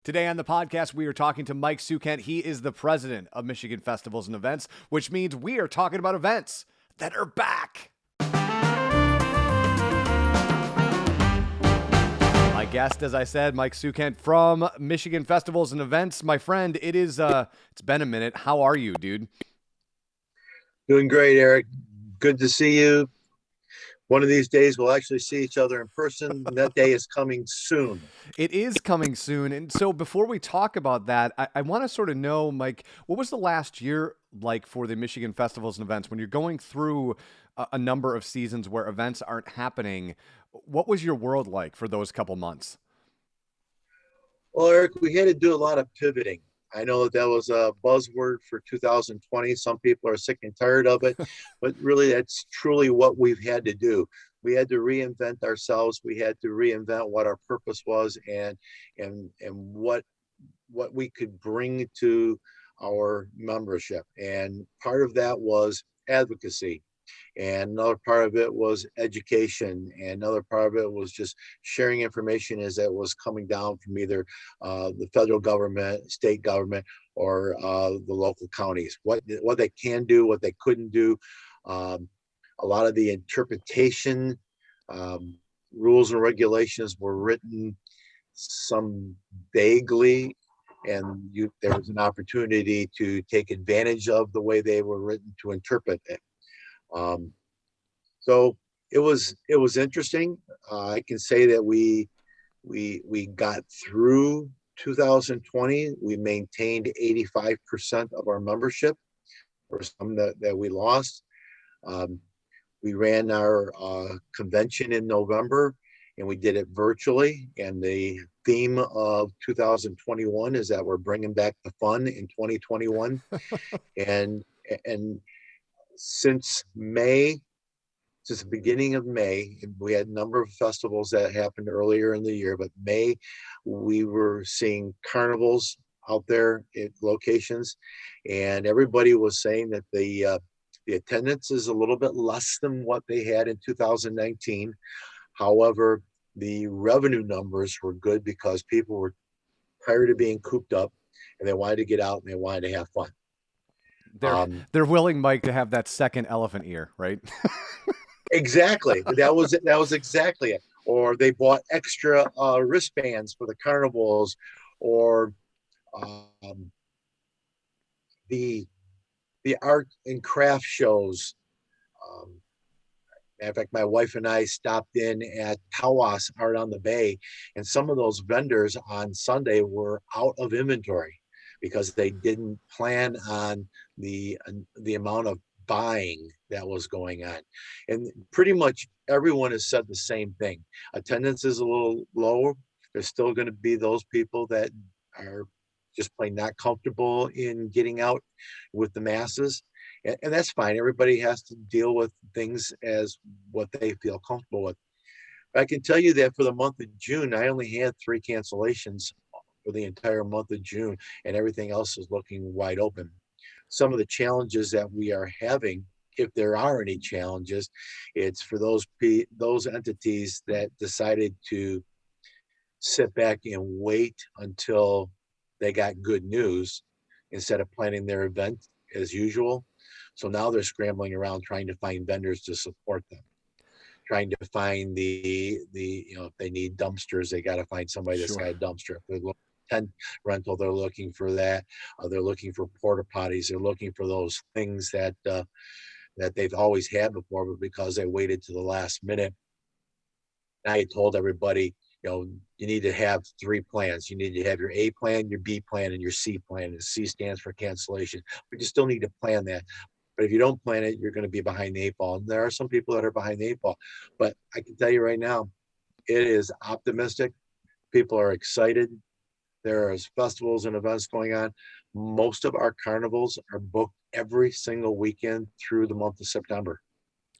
Today on the podcast, we are talking to Mike Szukhent. He is the president of Michigan Festivals and Events, which means we are talking about events that are back. My guest, as I said, Mike Szukhent from Michigan Festivals and Events. My friend, it's been a minute. How are you, dude? Doing great, Eric. Good to see you. One of these days, we'll actually see each other in person. That day is coming soon. It is coming soon. And so before we talk about that, I want to sort of know, Mike, what was the last year like for the Michigan Festivals and Events when you're going through a number of seasons where events aren't happening? What was your world like for those couple months? Well, Eric, we had to do a lot of pivoting. I know that was a buzzword for 2020. Some people are sick and tired of it, but really, that's truly what we've had to do. We had to reinvent ourselves. We had to reinvent what our purpose was and what we could bring to our membership. And part of that was advocacy. And another part of it was education. And another part of it was just sharing information as it was coming down from either the federal government, state government, or the local counties. What they can do, what they couldn't do. Um, a lot of the interpretation rules and regulations were written some vaguely, and there was an opportunity to take advantage of the way they were written to interpret it. Um, so it was interesting. I can say that we got through 2020. We maintained 85% of our membership, or some that we lost. Um, we ran our convention in November, and we did it virtually. And the theme of 2021 is that we're bringing back the fun in 2021, and since May, since the beginning of May, we had a number of festivals that happened earlier in the year, but May, we were seeing carnivals out there at locations, and everybody was saying that the attendance is a little bit less than what they had in 2019. However, the revenue numbers were good because people were tired of being cooped up, and they wanted to get out and they wanted to have fun. They're they're willing, Mike, to have that second elephant ear, right? Exactly. That was exactly it. Or they bought extra wristbands for the carnivals, or um, the the art and craft shows. Um, in fact, my wife and I stopped in at Tawas Art on the Bay, and some of those vendors on Sunday were out of inventory because they didn't plan on the amount of buying that was going on. And pretty much everyone has said the same thing. Attendance is a little lower. There's still going to be those people that are just plain not comfortable in getting out with the masses. And that's fine. Everybody has to deal with things as what they feel comfortable with. I can tell you that for the month of June, I only had 3 cancellations for the entire month of June, and everything else is looking wide open. Some of the challenges that we are having, if there are any challenges, it's for those entities that decided to sit back and wait until they got good news instead of planning their event as usual. So now they're scrambling around trying to find vendors to support them, trying to find if they need dumpsters, they got to find somebody that's got Sure. a dumpster. If they're looking for tent rental, they're looking for that. They're looking for porta potties. They're looking for those things that they've always had before, but because they waited to the last minute. I told everybody, you need to have 3 plans. You need to have your A plan, your B plan, and your C plan. And C stands for cancellation, but you still need to plan that. But if you don't plan it, you're going to be behind the 8 ball. And there are some people that are behind the 8 ball. But I can tell you right now, it is optimistic. People are excited. There is festivals and events going on. Most of our carnivals are booked every single weekend through the month of September.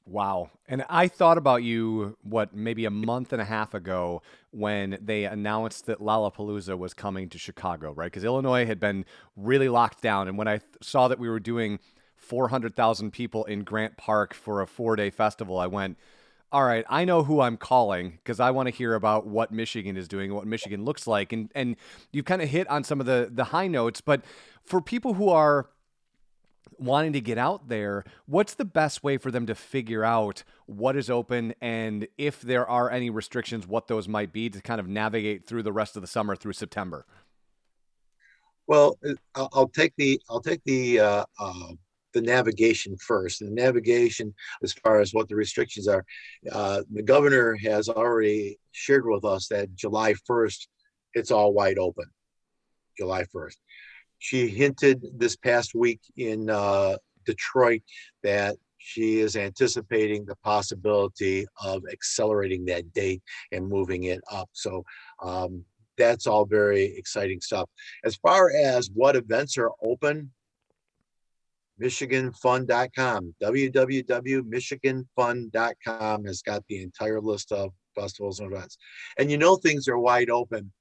Wow. And I thought about you, maybe a month and a half ago when they announced that Lollapalooza was coming to Chicago, right? Because Illinois had been really locked down. And when I saw that we were doing 400,000 people in Grant Park for a 4-day festival, I went, All right, I know who I'm calling because I want to hear about what Michigan is doing, what Michigan looks like, and you've kind of hit on some of the high notes. But for people who are wanting to get out there, what's the best way for them to figure out what is open and if there are any restrictions, what those might be to kind of navigate through the rest of the summer through September? Well, I'll take the navigation first. The navigation, as far as what the restrictions are, the governor has already shared with us that July 1st, it's all wide open. July 1st. She hinted this past week in Detroit that she is anticipating the possibility of accelerating that date and moving it up. So that's all very exciting stuff. As far as what events are open, MichiganFun.com, www.michiganfun.com has got the entire list of festivals and events. And things are wide open,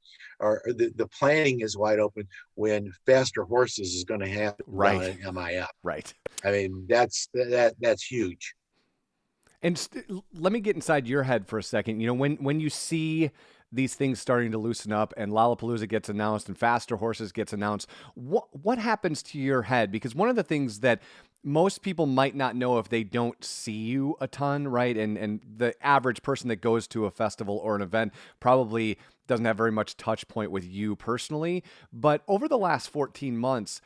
or the planning is wide open when Faster Horses is going to happen down Right, at MIF. right. I mean, that's huge. And let me get inside your head for a second. When you see these things starting to loosen up and Lollapalooza gets announced and Faster Horses gets announced, what happens to your head? Because one of the things that most people might not know if they don't see you a ton, right? And the average person that goes to a festival or an event probably doesn't have very much touch point with you personally. But over the last 14 months,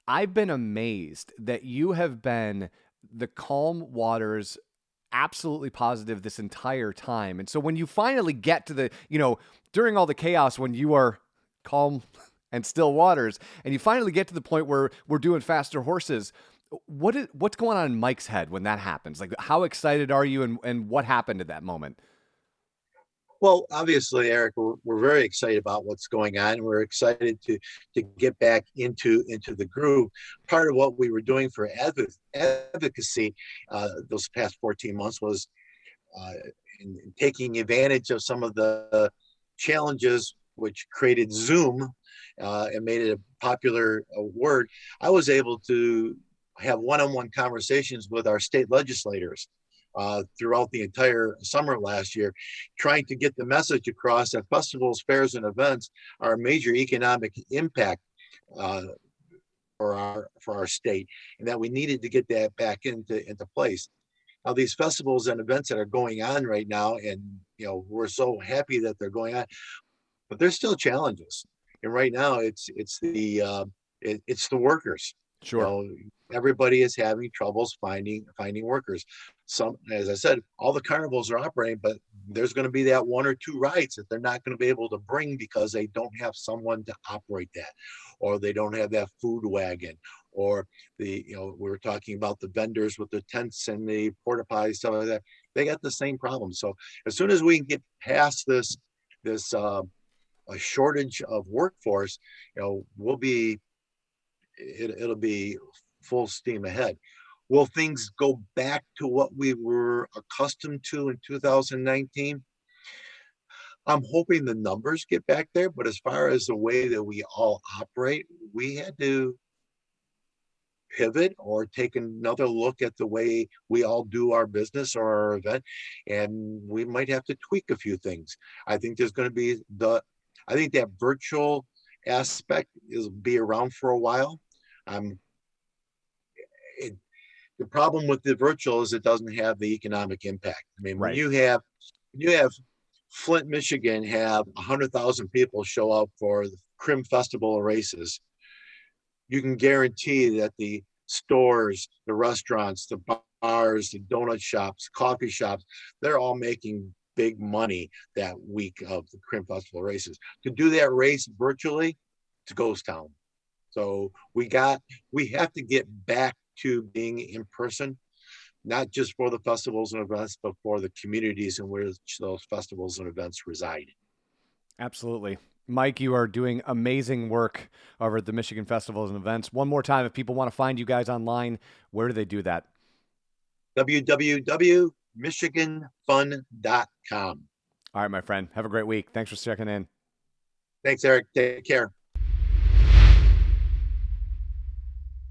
I've been amazed that you have been the calm waters, absolutely positive this entire time. And so when you finally get to during all the chaos, when you are calm and still waters, and you finally get to the point where we're doing Faster Horses, what's going on in Mike's head when that happens? Like, how excited are you, and what happened at that moment? Well, obviously, Eric, we're very excited about what's going on. We're excited to get back into the groove. Part of what we were doing for advocacy those past 14 months was uh, in taking advantage of some of the challenges which created Zoom and made it a popular word. I was able to have one-on-one conversations with our state legislators throughout the entire summer last year, trying to get the message across that festivals, fairs, and events are a major economic impact uh, for our state, and that we needed to get that back into place. Now, these festivals and events that are going on right now, and we're so happy that they're going on, but there's still challenges. And right now, it's the workers. You Sure. know, everybody is having troubles finding workers. Some, as I said, all the carnivals are operating, but there's going to be that one or two rides that they're not going to be able to bring because they don't have someone to operate that, or they don't have that food wagon, or we were talking about the vendors with the tents and the porta potties, stuff like that. They got the same problem. So as soon as we can get past this a shortage of workforce, it'll be full steam ahead. Will things go back to what we were accustomed to in 2019? I'm hoping the numbers get back there, but as far as the way that we all operate, we had to pivot or take another look at the way we all do our business or our event, and we might have to tweak a few things. I think there's going to be I think that virtual aspect is be around for a while. Um, it, the problem with the virtual is it doesn't have the economic impact. I mean, Right. when you have Flint, Michigan, have 100,000 people show up for the Crim Festival of Races, you can guarantee that the stores, the restaurants, the bars, the donut shops, coffee shops, they're all making big money that week of the Crim Festival races. To do that race virtually, it's a ghost town. So we have to get back to being in person, not just for the festivals and events, but for the communities in which those festivals and events reside. Absolutely. Mike, you are doing amazing work over at the Michigan Festivals and Events. One more time, if people want to find you guys online, where do they do that? www.michiganfun.com. All right, my friend. Have a great week. Thanks for checking in. Thanks, Eric. Take care.